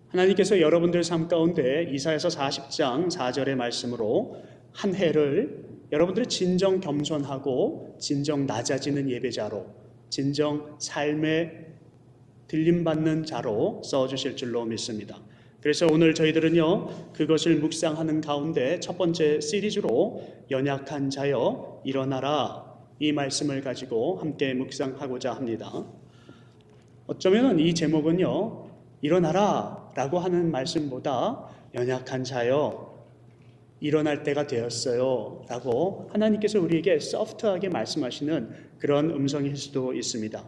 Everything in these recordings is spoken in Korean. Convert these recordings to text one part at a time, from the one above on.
하나님께서 여러분들 삶 가운데 이사야서 40장 4절의 말씀으로 한 해를 여러분들의 진정 겸손하고 진정 낮아지는 예배자로, 진정 삶에 들림받는 자로 써주실 줄로 믿습니다. 그래서 오늘 저희들은요, 그것을 묵상하는 가운데 첫 번째 시리즈로 연약한 자여 일어나라, 이 말씀을 가지고 함께 묵상하고자 합니다. 어쩌면 이 제목은요, 일어나라 라고 하는 말씀보다 연약한 자여 일어날 때가 되었어요 라고 하나님께서 우리에게 소프트하게 말씀하시는 그런 음성일 수도 있습니다.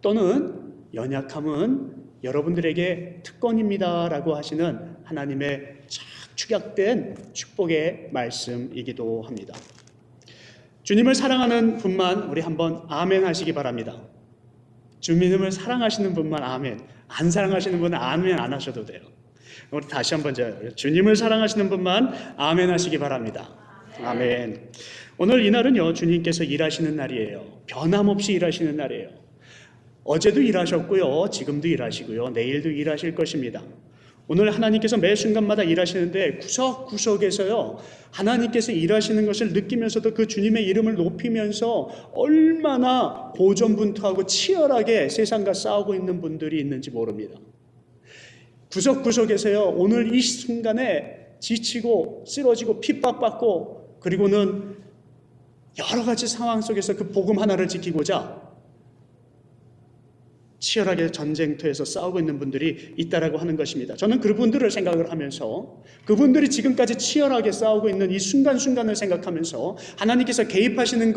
또는 연약함은 여러분들에게 특권입니다 라고 하시는 하나님의 축약된 축복의 말씀이기도 합니다. 주님을 사랑하는 분만 우리 한번 아멘 하시기 바랍니다. 주님을 사랑하시는 분만 아멘, 안 사랑하시는 분은 아멘 안 하셔도 돼요. 우리 다시 한번 주님을 사랑하시는 분만 아멘 하시기 바랍니다. 아멘. 오늘 이날은요, 주님께서 일하시는 날이에요. 변함없이 일하시는 날이에요. 어제도 일하셨고요, 지금도 일하시고요, 내일도 일하실 것입니다. 오늘 하나님께서 매 순간마다 일하시는데 구석구석에서요, 하나님께서 일하시는 것을 느끼면서도 그 주님의 이름을 높이면서 얼마나 고전분투하고 치열하게 세상과 싸우고 있는 분들이 있는지 모릅니다. 구석구석에서요, 오늘 이 순간에 지치고 쓰러지고 핍박받고, 그리고는 여러 가지 상황 속에서 그 복음 하나를 지키고자 치열하게 전쟁터에서 싸우고 있는 분들이 있다라고 하는 것입니다. 저는 그분들을 생각을 하면서, 그분들이 지금까지 치열하게 싸우고 있는 이 순간순간을 생각하면서 하나님께서 개입하시는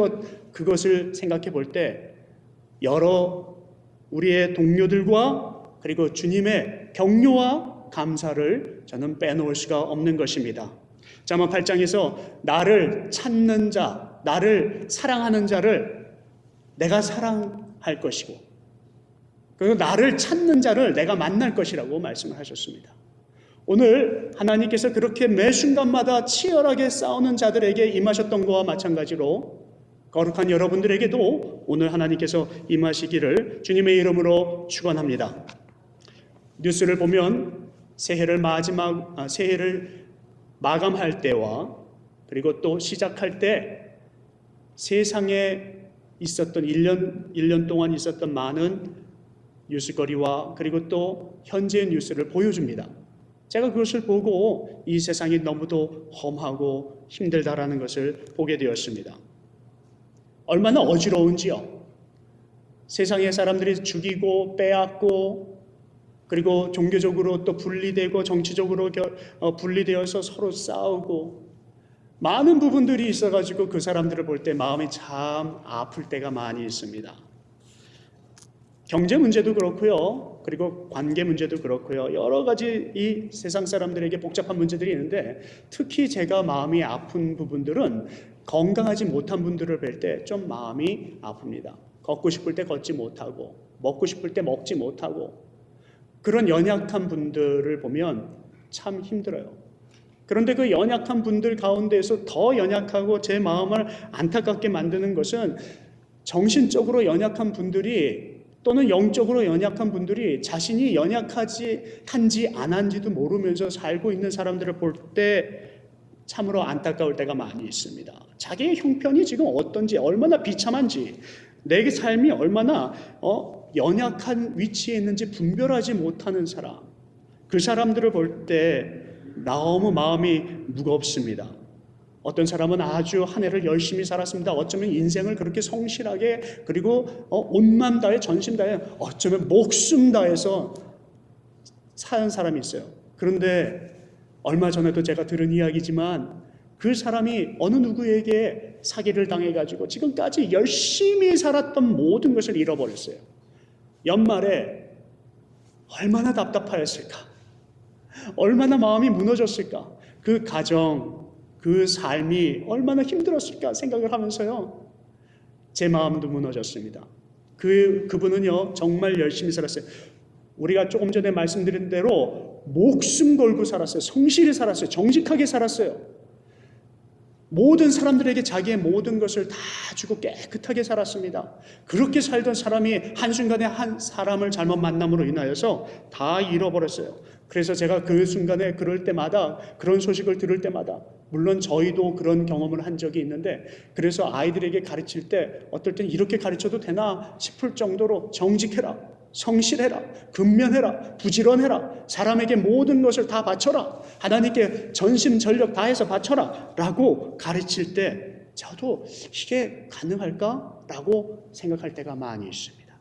그것을 생각해 볼 때 여러 우리의 동료들과 그리고 주님의 격려와 감사를 저는 빼놓을 수가 없는 것입니다. 잠언 8장에서 나를 찾는 자, 나를 사랑하는 자를 내가 사랑할 것이고, 그리고 나를 찾는 자를 내가 만날 것이라고 말씀을 하셨습니다. 오늘 하나님께서 그렇게 매 순간마다 치열하게 싸우는 자들에게 임하셨던 것과 마찬가지로 거룩한 여러분들에게도 오늘 하나님께서 임하시기를 주님의 이름으로 축원합니다. 뉴스를 보면 새해를 마감할 때와 그리고 또 시작할 때 세상에 있었던 1년 동안 있었던 많은 뉴스거리와 그리고 또 현재의 뉴스를 보여줍니다. 제가 그것을 보고 이 세상이 너무도 험하고 힘들다라는 것을 보게 되었습니다. 얼마나 어지러운지요. 세상의 사람들이 죽이고 빼앗고, 그리고 종교적으로 또 분리되고 정치적으로 분리되어서 서로 싸우고, 많은 부분들이 있어가지고 그 사람들을 볼 때 마음이 참 아플 때가 많이 있습니다. 경제 문제도 그렇고요, 그리고 관계 문제도 그렇고요, 여러 가지 이 세상 사람들에게 복잡한 문제들이 있는데, 특히 제가 마음이 아픈 부분들은 건강하지 못한 분들을 뵐 때 좀 마음이 아픕니다. 걷고 싶을 때 걷지 못하고, 먹고 싶을 때 먹지 못하고, 그런 연약한 분들을 보면 참 힘들어요. 그런데 그 연약한 분들 가운데에서 더 연약하고 제 마음을 안타깝게 만드는 것은, 정신적으로 연약한 분들이 또는 영적으로 연약한 분들이 자신이 한지 안 한지도 모르면서 살고 있는 사람들을 볼 때 참으로 안타까울 때가 많이 있습니다. 자기의 형편이 지금 어떤지, 얼마나 비참한지, 내 삶이 얼마나 연약한 위치에 있는지 분별하지 못하는 사람, 그 사람들을 볼 때 너무 마음이 무겁습니다. 어떤 사람은 아주 한 해를 열심히 살았습니다. 어쩌면 인생을 그렇게 성실하게, 그리고 온맘 다해 전심 다해, 어쩌면 목숨 다해서 사는 사람이 있어요. 그런데 얼마 전에도 제가 들은 이야기지만 그 사람이 어느 누구에게 사기를 당해가지고 지금까지 열심히 살았던 모든 것을 잃어버렸어요. 연말에 얼마나 답답하였을까, 얼마나 마음이 무너졌을까, 그 가정, 그 삶이 얼마나 힘들었을까 생각을 하면서요, 제 마음도 무너졌습니다. 그분은요 정말 열심히 살았어요. 우리가 조금 전에 말씀드린 대로 목숨 걸고 살았어요. 성실히 살았어요. 정직하게 살았어요. 모든 사람들에게 자기의 모든 것을 다 주고 깨끗하게 살았습니다. 그렇게 살던 사람이 한순간에 한 사람을 잘못 만남으로 인하여서 다 잃어버렸어요. 그래서 제가 그 순간에 그럴 때마다, 그런 소식을 들을 때마다, 물론 저희도 그런 경험을 한 적이 있는데, 그래서 아이들에게 가르칠 때 어떨 땐 이렇게 가르쳐도 되나 싶을 정도로 정직해라, 성실해라, 근면해라, 부지런해라, 사람에게 모든 것을 다 바쳐라, 하나님께 전심전력 다해서 바쳐라 라고 가르칠 때 저도 이게 가능할까? 라고 생각할 때가 많이 있습니다.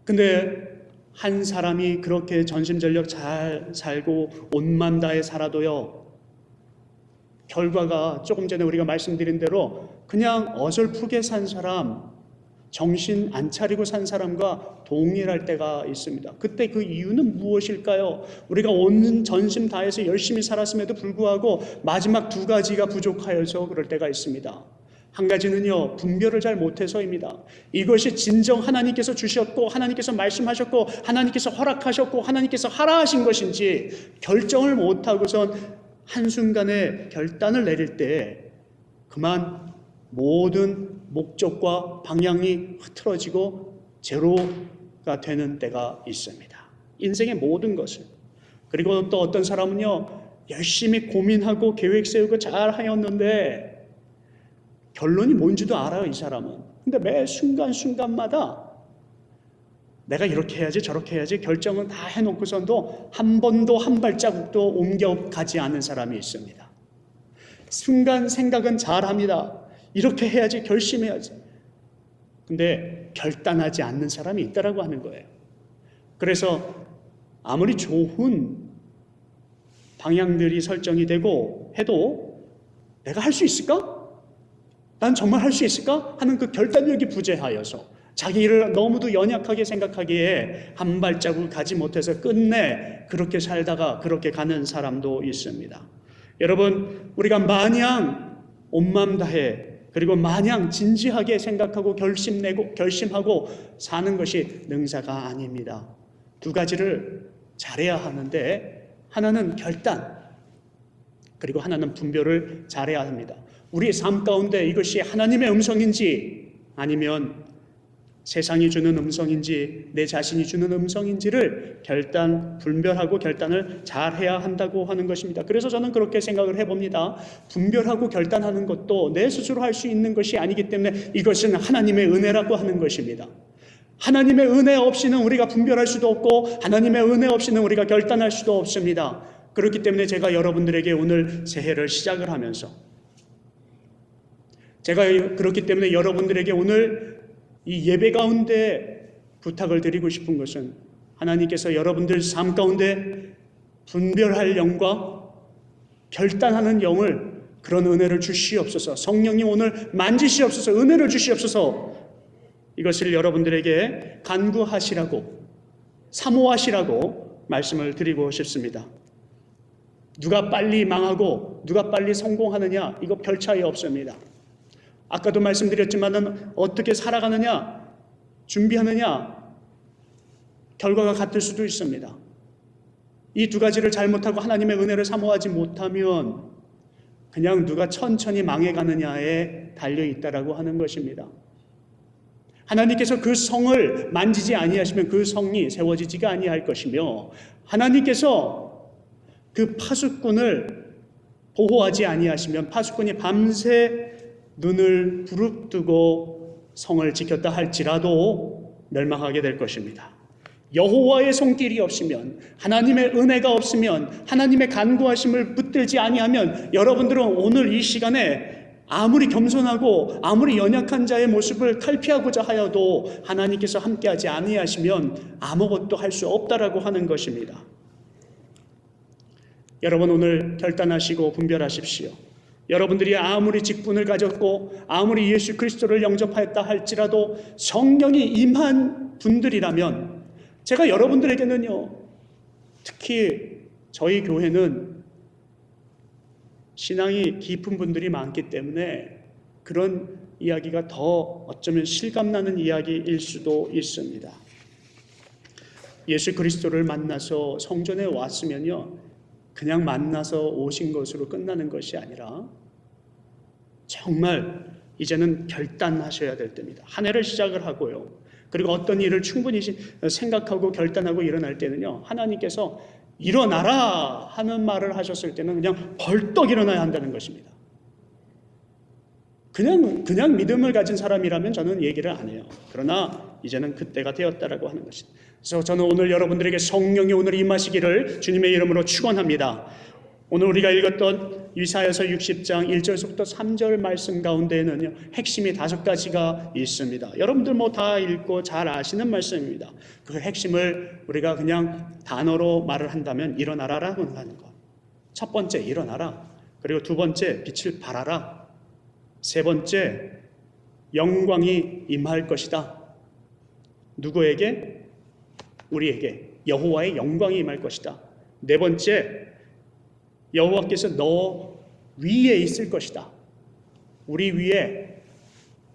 근데 한 사람이 그렇게 전심전력 잘 살고 온맘 다해 살아도요, 결과가 조금 전에 우리가 말씀드린 대로 그냥 어설프게 산 사람, 정신 안 차리고 산 사람과 동일할 때가 있습니다. 그때 그 이유는 무엇일까요? 우리가 온 전심 다해서 열심히 살았음에도 불구하고 마지막 두 가지가 부족하여서 그럴 때가 있습니다. 한 가지는요, 분별을 잘 못해서입니다. 이것이 진정 하나님께서 주셨고, 하나님께서 말씀하셨고, 하나님께서 허락하셨고, 하나님께서 하라 하신 것인지 결정을 못하고선 한순간에 결단을 내릴 때 그만 모든 목적과 방향이 흐트러지고 제로가 되는 때가 있습니다. 인생의 모든 것을. 그리고 또 어떤 사람은요, 열심히 고민하고 계획 세우고 잘 하였는데 결론이 뭔지도 알아요, 이 사람은. 근데 매 순간순간마다 내가 이렇게 해야지 저렇게 해야지 결정은 다 해놓고선도 한 번도 한 발자국도 옮겨가지 않는 사람이 있습니다. 순간 생각은 잘합니다. 이렇게 해야지, 결심해야지. 근데 결단하지 않는 사람이 있다라고 하는 거예요. 그래서 아무리 좋은 방향들이 설정이 되고 해도 내가 할 수 있을까? 난 정말 할 수 있을까? 하는 그 결단력이 부재하여서 자기 일을 너무도 연약하게 생각하기에 한 발자국 가지 못해서 끝내 그렇게 살다가 그렇게 가는 사람도 있습니다. 여러분, 우리가 마냥 온맘 다해 그리고 마냥 진지하게 생각하고 결심하고 사는 것이 능사가 아닙니다. 두 가지를 잘해야 하는데, 하나는 결단, 그리고 하나는 분별을 잘해야 합니다. 우리 삶 가운데 이것이 하나님의 음성인지 아니면 세상이 주는 음성인지 내 자신이 주는 음성인지를 분별하고 결단을 잘해야 한다고 하는 것입니다. 그래서 저는 그렇게 생각을 해봅니다. 분별하고 결단하는 것도 내 스스로 할 수 있는 것이 아니기 때문에 이것은 하나님의 은혜라고 하는 것입니다. 하나님의 은혜 없이는 우리가 분별할 수도 없고 하나님의 은혜 없이는 우리가 결단할 수도 없습니다. 그렇기 때문에 제가 여러분들에게 오늘 새해를 시작을 하면서 제가 그렇기 때문에 여러분들에게 오늘 이 예배 가운데 부탁을 드리고 싶은 것은 하나님께서 여러분들 삶 가운데 분별할 영과 결단하는 영을, 그런 은혜를 주시옵소서. 성령님 오늘 만지시옵소서. 은혜를 주시옵소서. 이것을 여러분들에게 간구하시라고, 사모하시라고 말씀을 드리고 싶습니다. 누가 빨리 망하고 누가 빨리 성공하느냐, 이거 별 차이 없습니다. 아까도 말씀드렸지만은 어떻게 살아가느냐, 준비하느냐, 결과가 같을 수도 있습니다. 이 두 가지를 잘못하고 하나님의 은혜를 사모하지 못하면 그냥 누가 천천히 망해가느냐에 달려있다라고 하는 것입니다. 하나님께서 그 성을 만지지 아니하시면 그 성이 세워지지가 아니할 것이며, 하나님께서 그 파수꾼을 보호하지 아니하시면 파수꾼이 밤새 눈을 부릅뜨고 성을 지켰다 할지라도 멸망하게 될 것입니다. 여호와의 손길이 없으면, 하나님의 은혜가 없으면, 하나님의 간구하심을 붙들지 아니하면 여러분들은 오늘 이 시간에 아무리 겸손하고 아무리 연약한 자의 모습을 탈피하고자 하여도 하나님께서 함께하지 아니하시면 아무것도 할 수 없다라고 하는 것입니다. 여러분, 오늘 결단하시고 분별하십시오. 여러분들이 아무리 직분을 가졌고 아무리 예수 그리스도를 영접하였다 할지라도 성령이 임한 분들이라면, 제가 여러분들에게는요, 특히 저희 교회는 신앙이 깊은 분들이 많기 때문에 그런 이야기가 더 어쩌면 실감나는 이야기일 수도 있습니다. 예수 그리스도를 만나서 성전에 왔으면요, 그냥 만나서 오신 것으로 끝나는 것이 아니라 정말 이제는 결단하셔야 될 때입니다. 한 해를 시작을 하고요, 그리고 어떤 일을 충분히 생각하고 결단하고 일어날 때는요, 하나님께서 일어나라 하는 말을 하셨을 때는 그냥 벌떡 일어나야 한다는 것입니다. 그냥 믿음을 가진 사람이라면 저는 얘기를 안 해요. 그러나 이제는 그때가 되었다라고 하는 것입니다. 그래서 저는 오늘 여러분들에게 성령이 오늘 임하시기를 주님의 이름으로 축원합니다. 오늘 우리가 읽었던 이사야서 60장 1절부터 3절 말씀 가운데에는요, 핵심이 5가지가 있습니다. 여러분들 뭐 다 읽고 잘 아시는 말씀입니다. 그 핵심을 우리가 그냥 단어로 말을 한다면 일어나라라고 하는 것. 첫 번째, 일어나라. 그리고 두 번째, 빛을 발하라. 세 번째, 영광이 임할 것이다. 누구에게? 우리에게. 여호와의 영광이 임할 것이다. 네 번째, 여호와께서 너 위에 있을 것이다. 우리 위에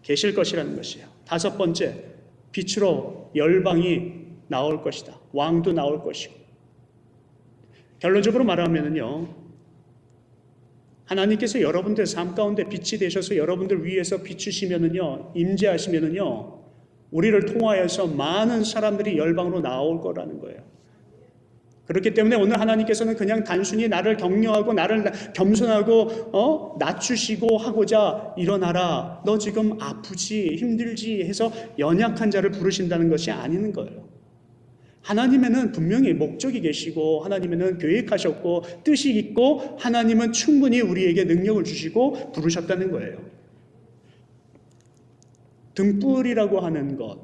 계실 것이라는 것이에요. 다섯 번째, 빛으로 열방이 나올 것이다. 왕도 나올 것이고. 결론적으로 말하면은요, 하나님께서 여러분들 삶 가운데 빛이 되셔서 여러분들 위에서 비추시면은요, 임재하시면은요, 우리를 통하여서 많은 사람들이 열방으로 나올 거라는 거예요. 그렇기 때문에 오늘 하나님께서는 그냥 단순히 나를 격려하고 나를 겸손하고 낮추시고 하고자 일어나라, 너 지금 아프지 힘들지 해서 연약한 자를 부르신다는 것이 아닌 거예요. 하나님에는 분명히 목적이 계시고 하나님에는 계획하셨고 뜻이 있고 하나님은 충분히 우리에게 능력을 주시고 부르셨다는 거예요. 등불이라고 하는 것,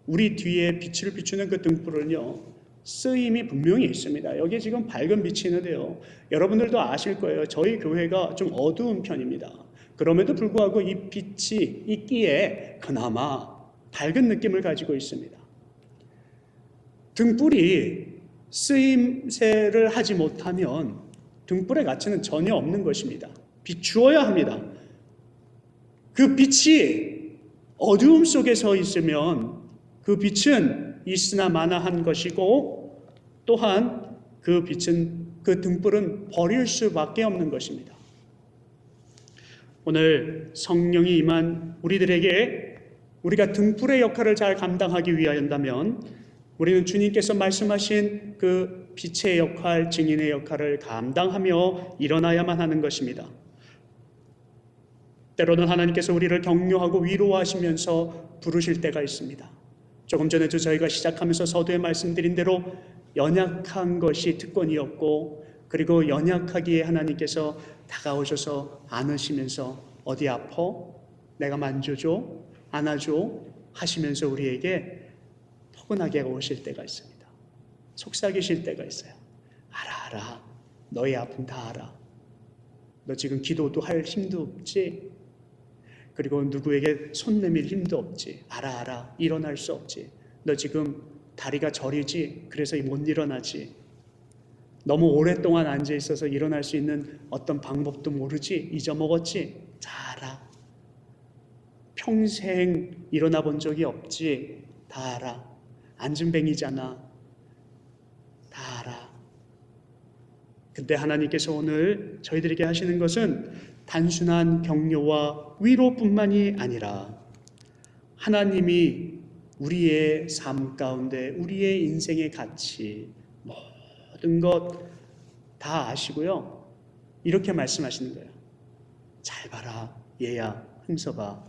우리 뒤에 빛을 비추는 그 등불은요, 쓰임이 분명히 있습니다. 여기 지금 밝은 빛이 있는데요, 여러분들도 아실 거예요. 저희 교회가 좀 어두운 편입니다. 그럼에도 불구하고 이 빛이 있기에 그나마 밝은 느낌을 가지고 있습니다. 등불이 쓰임새를 하지 못하면 등불의 가치는 전혀 없는 것입니다. 비추어야 합니다. 그 빛이 어두움 속에 서 있으면 그 빛은 있으나 마나한 것이고, 또한 그 빛은, 그 등불은 버릴 수밖에 없는 것입니다. 오늘 성령이 임한 우리들에게 우리가 등불의 역할을 잘 감당하기 위하였다면 우리는 주님께서 말씀하신 그 빛의 역할, 증인의 역할을 감당하며 일어나야만 하는 것입니다. 때로는 하나님께서 우리를 격려하고 위로하시면서 부르실 때가 있습니다. 조금 전에도 저희가 시작하면서 서두에 말씀드린 대로 연약한 것이 특권이었고, 그리고 연약하기에 하나님께서 다가오셔서 안으시면서 어디 아파? 내가 만져줘? 안아줘? 하시면서 우리에게 포근하게 오실 때가 있습니다. 속삭이실 때가 있어요. 알아. 너의 아픔 다 알아. 너 지금 기도도 할 힘도 없지? 그리고 누구에게 손 내밀 힘도 없지? 알아. 일어날 수 없지? 너 지금 다리가 저리지? 그래서 못 일어나지? 너무 오랫동안 앉아 있어서 일어날 수 있는 어떤 방법도 모르지? 잊어먹었지? 다 알아. 평생 일어나 본 적이 없지? 다 알아. 안진뱅이잖아. 다 알아. 근데 하나님께서 오늘 저희들에게 하시는 것은 단순한 격려와 위로뿐만이 아니라 하나님이 우리의 삶 가운데 우리의 인생의 가치 모든 것 다 아시고요, 이렇게 말씀하시는 거예요. 잘 봐라 얘야, 흥서가,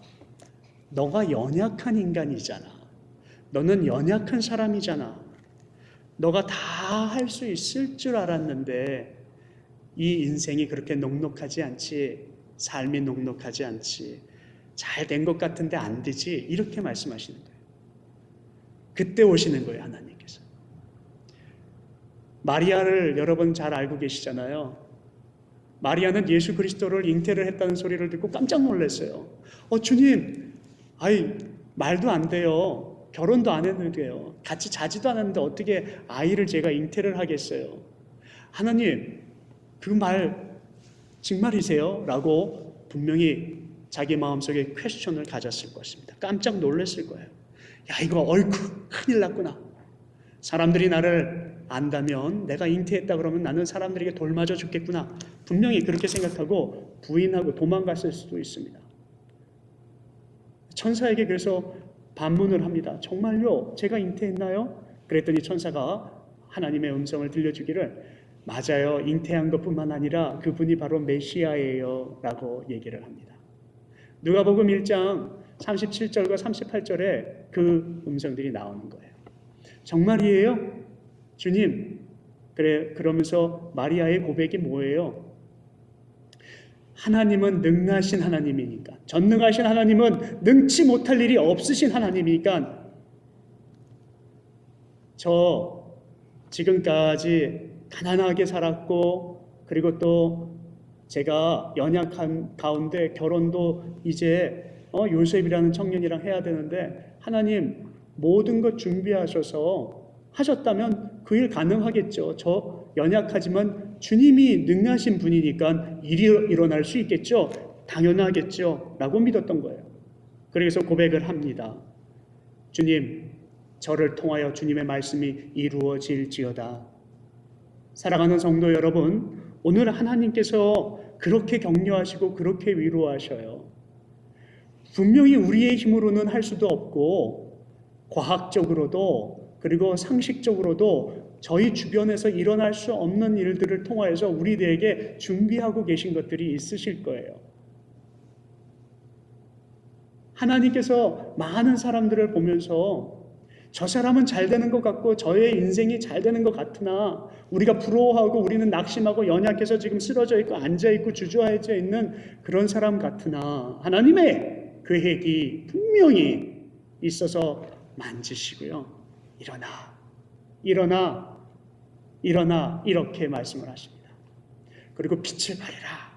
너가 연약한 인간이잖아. 너는 연약한 사람이잖아. 너가 다 할 수 있을 줄 알았는데 이 인생이 그렇게 녹록하지 않지, 삶이 녹록하지 않지, 잘 된 것 같은데 안 되지, 이렇게 말씀하시는 거예요. 그때 오시는 거예요, 하나님께서. 마리아를 여러분 잘 알고 계시잖아요. 마리아는 예수 그리스도를 잉태를 했다는 소리를 듣고 깜짝 놀랐어요. 주님, 말도 안 돼요. 결혼도 안 했는데요. 같이 자지도 않았는데 어떻게 아이를 제가 잉태를 하겠어요? 하나님, 그 말 정말이세요? 라고 분명히 자기 마음속에 퀘스천을 가졌을 것입니다. 깜짝 놀랐을 거예요. 야, 이거 큰일 났구나. 사람들이 나를 안다면, 내가 잉태했다 그러면 나는 사람들에게 돌 맞아 죽겠구나. 분명히 그렇게 생각하고 부인하고 도망갔을 수도 있습니다. 천사에게 그래서 반문을 합니다. 정말요? 제가 잉태했나요? 그랬더니 천사가 하나님의 음성을 들려주기를 맞아요. 잉태한 것뿐만 아니라 그분이 바로 메시아예요 라고 얘기를 합니다. 누가복음 1장 37절과 38절에 그 음성들이 나오는 거예요. 정말이에요? 주님. 그러면서 마리아의 고백이 뭐예요? 하나님은 능하신 하나님이니까, 전능하신 하나님은 능치 못할 일이 없으신 하나님이니까 저 지금까지 가난하게 살았고, 그리고 또 제가 연약한 가운데 결혼도 이제 요셉이라는 청년이랑 해야 되는데 하나님 모든 것 준비하셔서 하셨다면 그 일 가능하겠죠. 저 연약하지만 주님이 능하신 분이니까 일이 일어날 수 있겠죠. 당연하겠죠 라고 믿었던 거예요. 그래서 고백을 합니다. 주님, 저를 통하여 주님의 말씀이 이루어질지어다. 사랑하는 성도 여러분, 오늘 하나님께서 그렇게 격려하시고 그렇게 위로하셔요. 분명히 우리의 힘으로는 할 수도 없고 과학적으로도 그리고 상식적으로도 저희 주변에서 일어날 수 없는 일들을 통하여서 우리들에게 준비하고 계신 것들이 있으실 거예요. 하나님께서 많은 사람들을 보면서 저 사람은 잘 되는 것 같고 저의 인생이 잘 되는 것 같으나 우리가 부러워하고 우리는 낙심하고 연약해서 지금 쓰러져 있고 앉아있고 주저앉아 있는 그런 사람 같으나 하나님의 계획이 분명히 있어서 만지시고요. 일어나 이렇게 말씀을 하십니다. 그리고 빛을 발해라.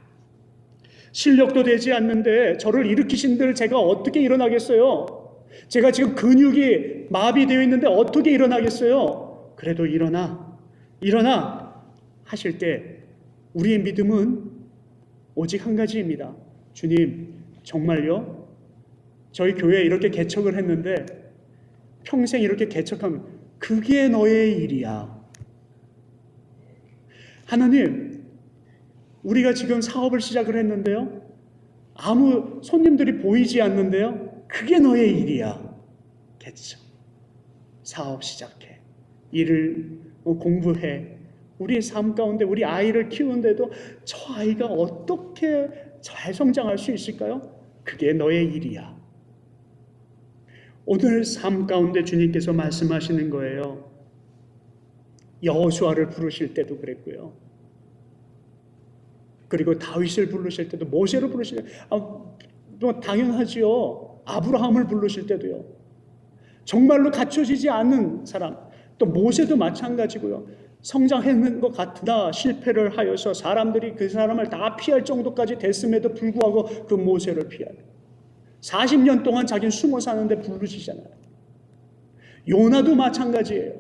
실력도 되지 않는데 저를 일으키신들 제가 어떻게 일어나겠어요? 제가 지금 근육이 마비되어 있는데 어떻게 일어나겠어요? 그래도 일어나 하실 때 우리의 믿음은 오직 한 가지입니다. 주님, 정말요? 저희 교회에 이렇게 개척을 했는데 평생 이렇게 개척하면 그게 너의 일이야. 하나님, 우리가 지금 사업을 시작을 했는데요. 아무 손님들이 보이지 않는데요. 그게 너의 일이야. 개척, 사업 시작해, 일을 공부해. 우리의 삶 가운데 우리 아이를 키우는데도 저 아이가 어떻게 잘 성장할 수 있을까요? 그게 너의 일이야. 오늘 삶 가운데 주님께서 말씀하시는 거예요. 여호수아를 부르실 때도 그랬고요. 그리고 다윗을 부르실 때도, 모세를 부르실 때도 당연하지요. 아브라함을 부르실 때도요. 정말로 갖춰지지 않는 사람, 또 모세도 마찬가지고요. 성장했는 것 같으나 실패를 하여서 사람들이 그 사람을 다 피할 정도까지 됐음에도 불구하고 그 모세를 피하요. 40년 동안 자기는 숨어 사는데 부르시잖아요. 요나도 마찬가지예요.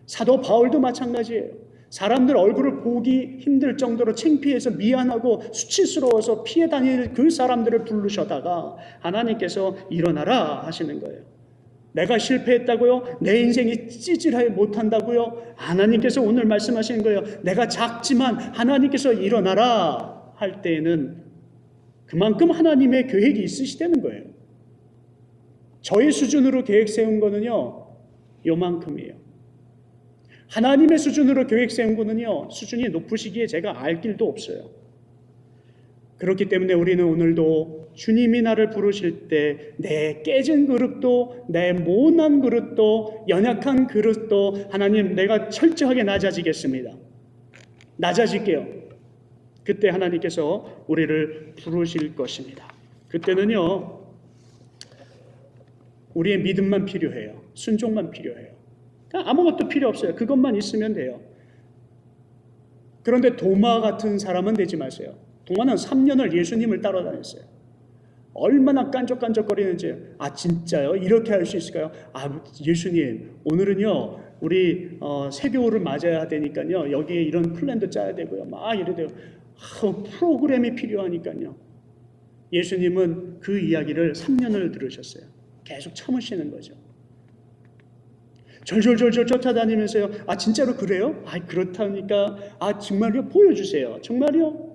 사도 바울도 마찬가지예요. 사람들 얼굴을 보기 힘들 정도로 창피해서 미안하고 수치스러워서 피해 다니는 그 사람들을 부르셔다가 하나님께서 일어나라 하시는 거예요. 내가 실패했다고요? 내 인생이 찌질하게 못한다고요? 하나님께서 오늘 말씀하시는 거예요. 내가 작지만 하나님께서 일어나라 할 때에는 그만큼 하나님의 계획이 있으시다는 거예요. 저의 수준으로 계획 세운 거는요, 요만큼이에요. 하나님의 수준으로 계획 세운 거는요, 수준이 높으시기에 제가 알 길도 없어요. 그렇기 때문에 우리는 오늘도 주님이 나를 부르실 때 내 깨진 그릇도, 내 못난 그릇도, 연약한 그릇도 하나님 내가 철저하게 낮아지겠습니다. 낮아질게요. 그때 하나님께서 우리를 부르실 것입니다. 그때는요, 우리의 믿음만 필요해요. 순종만 필요해요. 아무것도 필요 없어요. 그것만 있으면 돼요. 그런데 도마 같은 사람은 되지 마세요. 도마는 3년을 예수님을 따라다녔어요. 얼마나 깐족깐족거리는지. 아 진짜요? 이렇게 할 수 있을까요? 아 예수님, 오늘은요 우리 세교를 맞아야 되니까요 여기에 이런 플랜도 짜야 되고요 막 이래도요. 프로그램이 필요하니까요. 예수님은 그 이야기를 3년을 들으셨어요. 계속 참으시는 거죠. 절절절절 쫓아다니면서요. 아 진짜로 그래요? 아 그렇다니까. 아 정말요? 보여주세요. 정말요?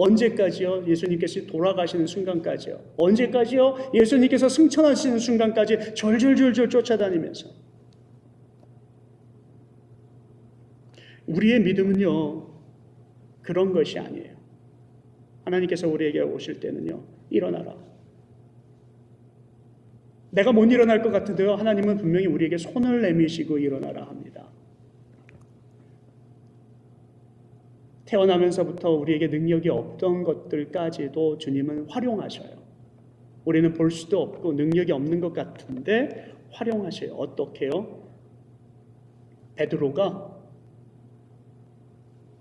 언제까지요? 예수님께서 돌아가시는 순간까지요. 언제까지요? 예수님께서 승천하시는 순간까지 절절절절 쫓아다니면서. 우리의 믿음은요, 그런 것이 아니에요. 하나님께서 우리에게 오실 때는요, 일어나라. 내가 못 일어날 것 같은데요, 하나님은 분명히 우리에게 손을 내미시고 일어나라 합니다. 태어나면서부터 우리에게 능력이 없던 것들까지도 주님은 활용하셔요. 우리는 볼 수도 없고 능력이 없는 것 같은데 활용하셔요. 어떻게요? 베드로가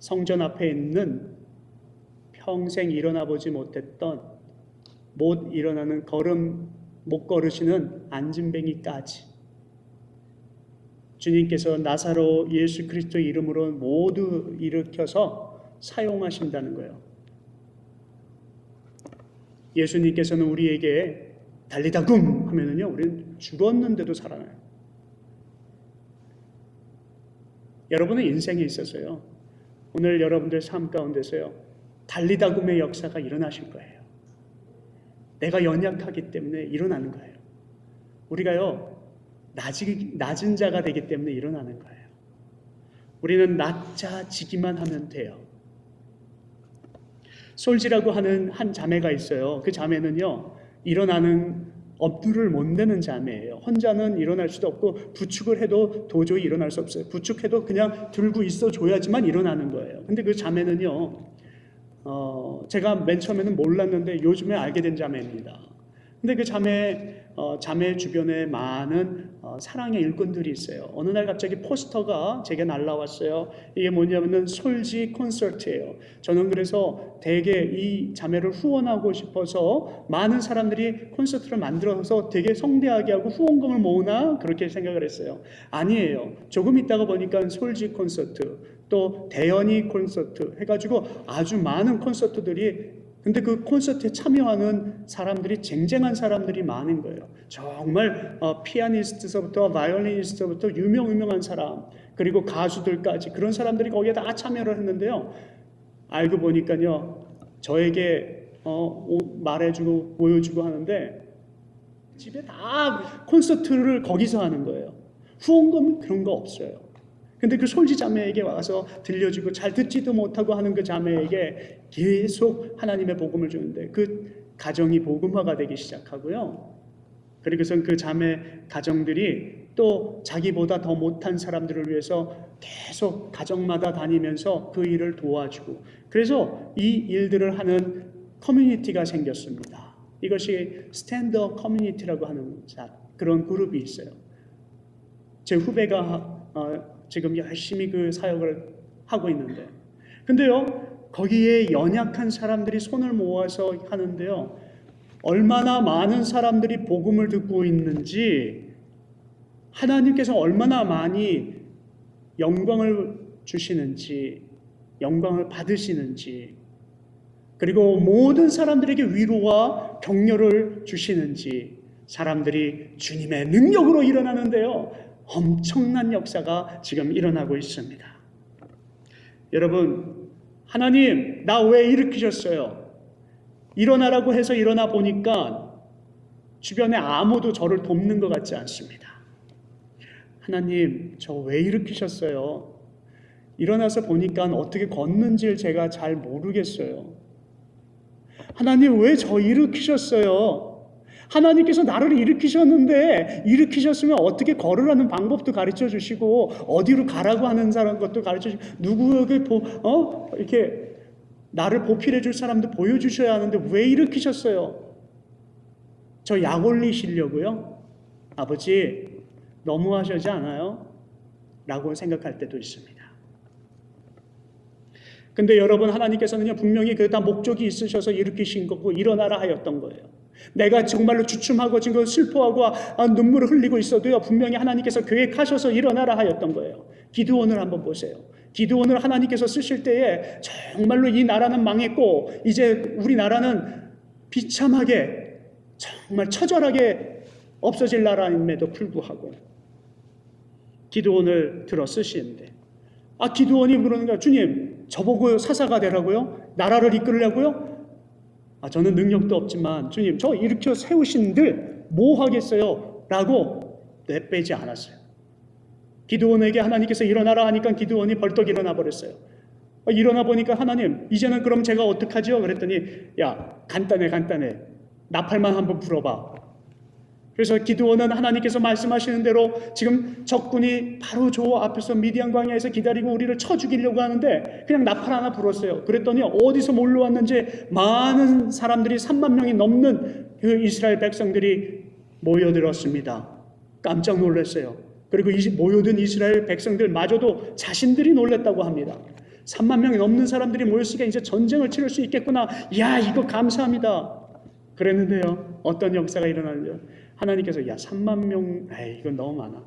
성전 앞에 있는 평생 일어나 보지 못했던 못 일어나는 못 걸으시는 안진뱅이까지 주님께서 나사로 예수 그리스도의 이름으로 모두 일으켜서 사용하신다는 거예요. 예수님께서는 우리에게 달리다 굼 하면은요, 우리는 죽었는데도 살아나요. 여러분의 인생에 있어서요, 오늘 여러분들 삶 가운데서요, 달리다 굼의 역사가 일어나실 거예요. 내가 연약하기 때문에 일어나는 거예요. 우리가요, 낮은 자가 되기 때문에 일어나는 거예요. 우리는 낮아지기만 하면 돼요. 솔지라고 하는 한 자매가 있어요. 그 자매는요, 일어나는 엄두를 못 내는 자매예요. 혼자는 일어날 수도 없고 부축을 해도 도저히 일어날 수 없어요. 부축해도 그냥 들고 있어 줘야지만 일어나는 거예요. 근데 그 자매는요, 제가 맨 처음에는 몰랐는데 요즘에 알게 된 자매입니다. 근데 그 자매 주변에 많은 사랑의 일꾼들이 있어요. 어느 날 갑자기 포스터가 제게 날라왔어요. 이게 뭐냐면은 솔지 콘서트예요. 저는 그래서 되게 이 자매를 후원하고 싶어서 많은 사람들이 콘서트를 만들어서 되게 성대하게 하고 후원금을 모으나 그렇게 생각을 했어요. 아니에요. 조금 있다가 보니까 솔지 콘서트, 또 대연이 콘서트 해가지고 아주 많은 콘서트들이, 근데 그 콘서트에 참여하는 사람들이 쟁쟁한 사람들이 많은 거예요. 정말 피아니스트서부터 바이올리니스트부터 유명한 사람, 그리고 가수들까지 그런 사람들이 거기에 다 참여를 했는데요. 알고 보니까요, 저에게 말해주고 보여주고 하는데 집에 다 콘서트를 거기서 하는 거예요. 후원금 그런 거 없어요. 근데 그 솔지 자매에게 와서 들려주고 잘 듣지도 못하고 하는 그 자매에게 계속 하나님의 복음을 주는데 그 가정이 복음화가 되기 시작하고요. 그리고선 그 자매 가정들이 또 자기보다 더 못한 사람들을 위해서 계속 가정마다 다니면서 그 일을 도와주고, 그래서 이 일들을 하는 커뮤니티가 생겼습니다. 이것이 스탠드업 커뮤니티라고 하는 그런 그룹이 있어요. 제 후배가 지금 열심히 그 사역을 하고 있는데, 근데요, 거기에 연약한 사람들이 손을 모아서 하는데요, 얼마나 많은 사람들이 복음을 듣고 있는지, 하나님께서 얼마나 많이 영광을 주시는지, 영광을 받으시는지, 그리고 모든 사람들에게 위로와 격려를 주시는지, 사람들이 주님의 능력으로 일어나는데요, 엄청난 역사가 지금 일어나고 있습니다. 여러분, 하나님, 나 왜 일으키셨어요? 일어나라고 해서 일어나 보니까 주변에 아무도 저를 돕는 것 같지 않습니다. 하나님, 저 왜 일으키셨어요? 일어나서 보니까 어떻게 걷는지를 제가 잘 모르겠어요. 하나님, 왜 저 일으키셨어요? 하나님께서 나를 일으키셨는데, 일으키셨으면 어떻게 걸으라는 방법도 가르쳐 주시고, 어디로 가라고 하는 사람 것도 가르쳐 주시고, 누구에게 이렇게 나를 보필해 줄 사람도 보여주셔야 하는데 왜 일으키셨어요? 저 약 올리시려고요? 아버지, 너무하시지 않아요? 라고 생각할 때도 있습니다. 근데 여러분, 하나님께서는요, 분명히 그 다 목적이 있으셔서 일으키신 거고 일어나라 하였던 거예요. 내가 정말로 주춤하고 지금 슬퍼하고 눈물을 흘리고 있어도요, 분명히 하나님께서 계획하셔서 일어나라 하였던 거예요. 기드온을 한번 보세요. 기드온을 하나님께서 쓰실 때에 정말로 이 나라는 망했고 이제 우리 나라는 비참하게 정말 처절하게 없어질 나라임에도 불구하고 기드온을 들어 쓰시는데 기드온이 그러는 거야. 주님, 저보고 사사가 되라고요? 나라를 이끌으려고요? 저는 능력도 없지만 주님, 저 일으켜 세우신들 뭐 하겠어요? 라고 내빼지 않았어요. 기드온에게 하나님께서 일어나라 하니까 기드온이 벌떡 일어나 버렸어요. 일어나 보니까 하나님, 이제는 그럼 제가 어떡하죠? 그랬더니 야, 간단해. 나팔만 한번 불어봐. 그래서 기드온은 하나님께서 말씀하시는 대로 지금 적군이 바로 저 앞에서 미디안 광야에서 기다리고 우리를 쳐 죽이려고 하는데 그냥 나팔 하나 불었어요. 그랬더니 어디서 몰려왔는지 많은 사람들이 3만 명이 넘는 그 이스라엘 백성들이 모여들었습니다. 깜짝 놀랐어요. 그리고 모여든 이스라엘 백성들마저도 자신들이 놀랐다고 합니다. 3만 명이 넘는 사람들이 모였으니까 이제 전쟁을 치를 수 있겠구나. 야, 이거 감사합니다. 그랬는데요, 어떤 역사가 일어나는지요. 하나님께서 3만 명, 이건 너무 많아.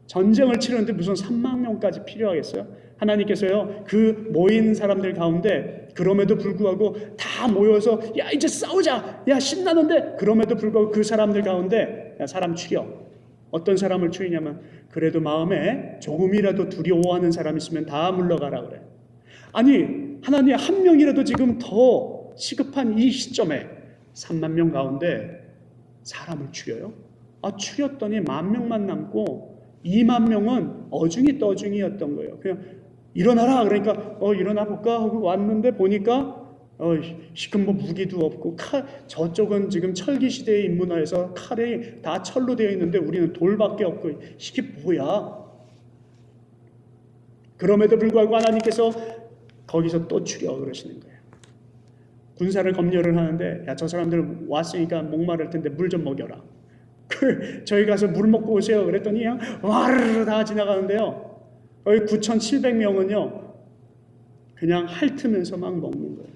전쟁을 치르는데 무슨 3만 명까지 필요하겠어요? 하나님께서요, 그 모인 사람들 가운데 그럼에도 불구하고 다 모여서 야, 이제 싸우자. 야, 신나는데 그럼에도 불구하고 그 사람들 가운데 사람 죽여. 어떤 사람을 죽이냐면 그래도 마음에 조금이라도 두려워하는 사람 있으면 다 물러가라 그래. 아니, 하나님 한 명이라도 지금 더 시급한 이 시점에 3만 명 가운데 사람을 죽여요? 죽였더니 10,000명만 남고 2만 명은 어중이 떠중이었던 거예요. 그냥 일어나라 그러니까 일어나 볼까 하고 왔는데 보니까 지금 뭐 무기도 없고 저쪽은 지금 철기 시대에 입문하여서 칼이 다 철로 되어 있는데 우리는 돌밖에 없고 이게 뭐야? 그럼에도 불구하고 하나님께서 거기서 또 죽여 그러시는 거예요. 군사를 검열을 하는데 저 사람들 왔으니까 목마를 텐데 물 좀 먹여라. 저희 가서 물 먹고 오세요. 그랬더니 그냥 와르르 다 지나가는데요. 거의 9,700명은요 그냥 핥으면서 막 먹는 거예요.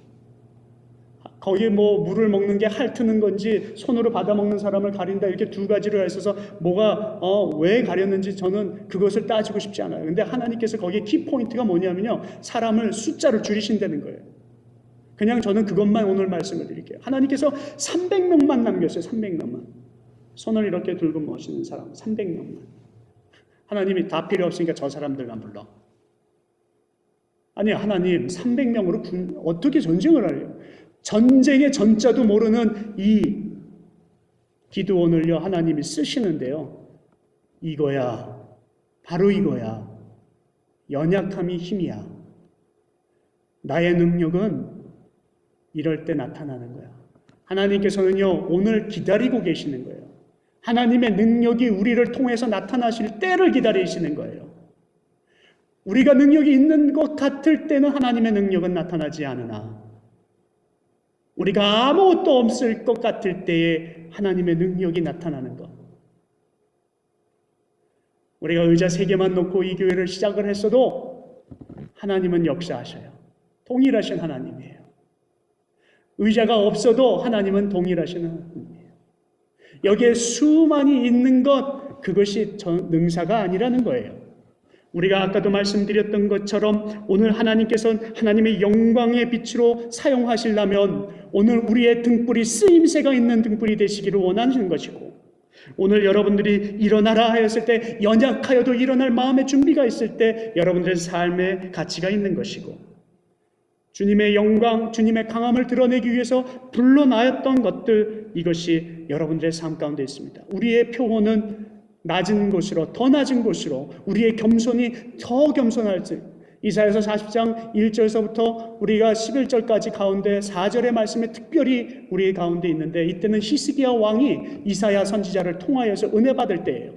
거기에 뭐 물을 먹는 게 핥는 건지 손으로 받아 먹는 사람을 가린다 이렇게 두 가지로 있어서 뭐가 왜 가렸는지 저는 그것을 따지고 싶지 않아요. 근데 하나님께서 거기에 키포인트가 뭐냐면요, 사람을 숫자를 줄이신다는 거예요. 그냥 저는 그것만 오늘 말씀을 드릴게요. 하나님께서 300명만 남겼어요. 300명만. 손을 이렇게 들고 모시는 사람 300명만. 하나님이 다 필요 없으니까 저 사람들만 불러. 아니, 하나님 300명으로 어떻게 전쟁을 하래요? 전쟁의 전자도 모르는 이 기드온을요 하나님이 쓰시는데요, 이거야, 바로 이거야. 연약함이 힘이야. 나의 능력은 이럴 때 나타나는 거야. 하나님께서는요 오늘 기다리고 계시는 거예요. 하나님의 능력이 우리를 통해서 나타나실 때를 기다리시는 거예요. 우리가 능력이 있는 것 같을 때는 하나님의 능력은 나타나지 않으나 우리가 아무것도 없을 것 같을 때에 하나님의 능력이 나타나는 것. 우리가 의자 3개만 놓고 이 교회를 시작을 했어도 하나님은 역사하셔요. 동일하신 하나님이에요. 의자가 없어도 하나님은 동일하신 하나님이에요. 여기에 수많이 있는 것, 그것이 능사가 아니라는 거예요. 우리가 아까도 말씀드렸던 것처럼 오늘 하나님께서는 하나님의 영광의 빛으로 사용하시려면 오늘 우리의 등불이 쓰임새가 있는 등불이 되시기를 원하시는 것이고, 오늘 여러분들이 일어나라 하였을 때 연약하여도 일어날 마음의 준비가 있을 때 여러분들의 삶의 가치가 있는 것이고, 주님의 영광, 주님의 강함을 드러내기 위해서 불러나였던 것들, 이것이 여러분들의 삶 가운데 있습니다. 우리의 표본은 낮은 곳으로, 더 낮은 곳으로, 우리의 겸손이 더 겸손할지, 이사야서 40장 1절서부터 우리가 11절까지 가운데 4절의 말씀에 특별히 우리 가운데 있는데, 이때는 히스기야 왕이 이사야 선지자를 통하여서 은혜 받을 때예요.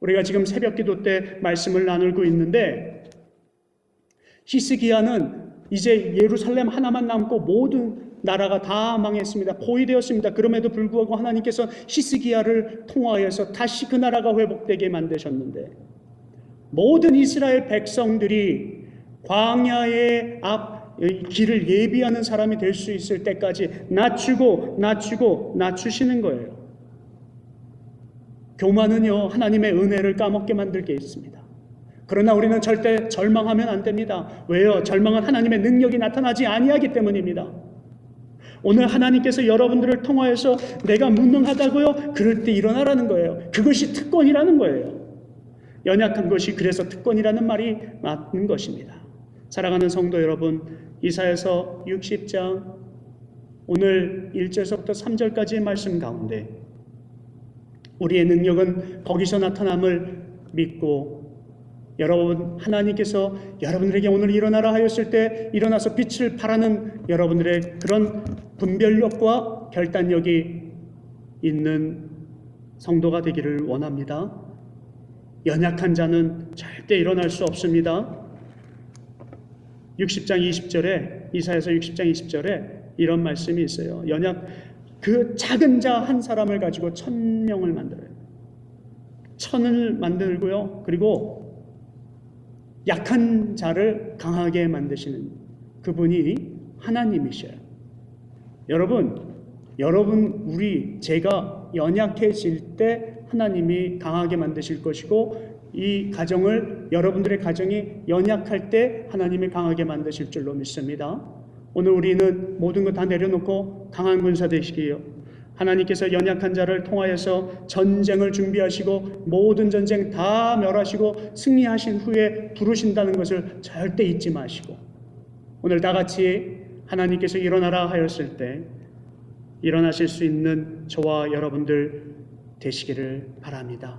우리가 지금 새벽기도 때 말씀을 나누고 있는데, 히스기야는 이제 예루살렘 하나만 남고 모든 나라가 다 망했습니다. 포위되었습니다. 그럼에도 불구하고 하나님께서 히스기야를 통하여서 다시 그 나라가 회복되게 만드셨는데, 모든 이스라엘 백성들이 광야의 길을 예비하는 사람이 될 수 있을 때까지 낮추시는 거예요. 교만은요 하나님의 은혜를 까먹게 만들게 있습니다. 그러나 우리는 절대 절망하면 안 됩니다. 왜요? 절망은 하나님의 능력이 나타나지 아니하기 때문입니다. 오늘 하나님께서 여러분들을 통하여서 내가 무능하다고요? 그럴 때 일어나라는 거예요. 그것이 특권이라는 거예요. 연약한 것이 그래서 특권이라는 말이 맞는 것입니다. 사랑하는 성도 여러분, 이사야서 60장 오늘 1절서부터 3절까지의 말씀 가운데 우리의 능력은 거기서 나타남을 믿고, 여러분 하나님께서 여러분들에게 오늘 일어나라 하였을 때 일어나서 빛을 발하는 여러분들의 그런 분별력과 결단력이 있는 성도가 되기를 원합니다. 연약한 자는 절대 일어날 수 없습니다. 60장 20절에 이사야서 60장 20절에 이런 말씀이 있어요. 그 작은 자 한 사람을 가지고 1000명을 만들어요. 1000을 만들고요. 그리고 약한 자를 강하게 만드시는 그분이 하나님이셔요. 여러분, 제가 연약해질 때 하나님이 강하게 만드실 것이고, 이 가정을, 여러분들의 가정이 연약할 때 하나님이 강하게 만드실 줄로 믿습니다. 오늘 우리는 모든 것 다 내려놓고 강한 군사 되시기요. 하나님께서 연약한 자를 통하여서 전쟁을 준비하시고 모든 전쟁 다 멸하시고 승리하신 후에 부르신다는 것을 절대 잊지 마시고, 오늘 다 같이 하나님께서 일어나라 하였을 때 일어나실 수 있는 저와 여러분들 되시기를 바랍니다.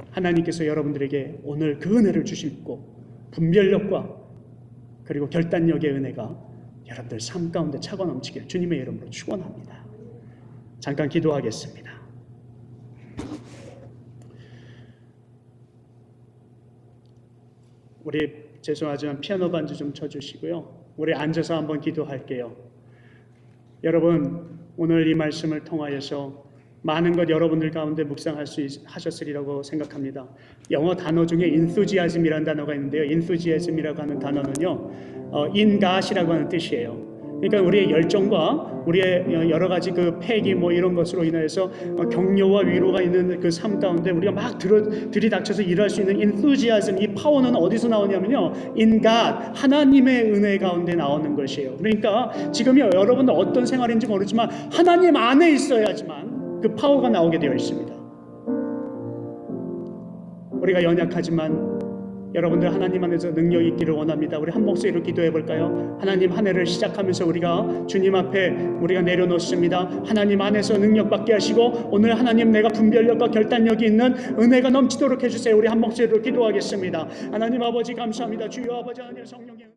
하나님께서 여러분들에게 오늘 그 은혜를 주시고 분별력과 그리고 결단력의 은혜가 여러분들 삶 가운데 차고 넘치길 주님의 이름으로 축원합니다. 잠깐 기도하겠습니다. 우리 죄송하지만 피아노 반주 좀 쳐주시고요. 우리 앉아서 한번 기도할게요. 여러분, 오늘 이 말씀을 통하여서 많은 것 여러분들 가운데 하셨으리라고 생각합니다. 영어 단어 중에 enthusiasm이라는 단어가 있는데요. enthusiasm이라고 하는 단어는요, in God이라고 하는 뜻이에요. 그러니까 우리의 열정과 우리의 여러 가지 그 패기 이런 것으로 인해서 격려와 위로가 있는 그 삶 가운데 우리가 막 들이닥쳐서 일할 수 있는 enthusiasm, 이 파워는 어디서 나오냐면요, in God, 하나님의 은혜 가운데 나오는 것이에요. 그러니까 지금요, 여러분들 어떤 생활인지 모르지만 하나님 안에 있어야지만 그 파워가 나오게 되어 있습니다. 우리가 연약하지만 여러분들 하나님 안에서 능력이 있기를 원합니다. 우리 한 목소리로 기도해 볼까요? 하나님, 한 해를 시작하면서 우리가 주님 앞에 우리가 내려놓습니다. 하나님 안에서 능력 받게 하시고 오늘 하나님, 내가 분별력과 결단력이 있는 은혜가 넘치도록 해주세요. 우리 한 목소리로 기도하겠습니다. 하나님 아버지 감사합니다. 주여 아버지 하나님, 성령의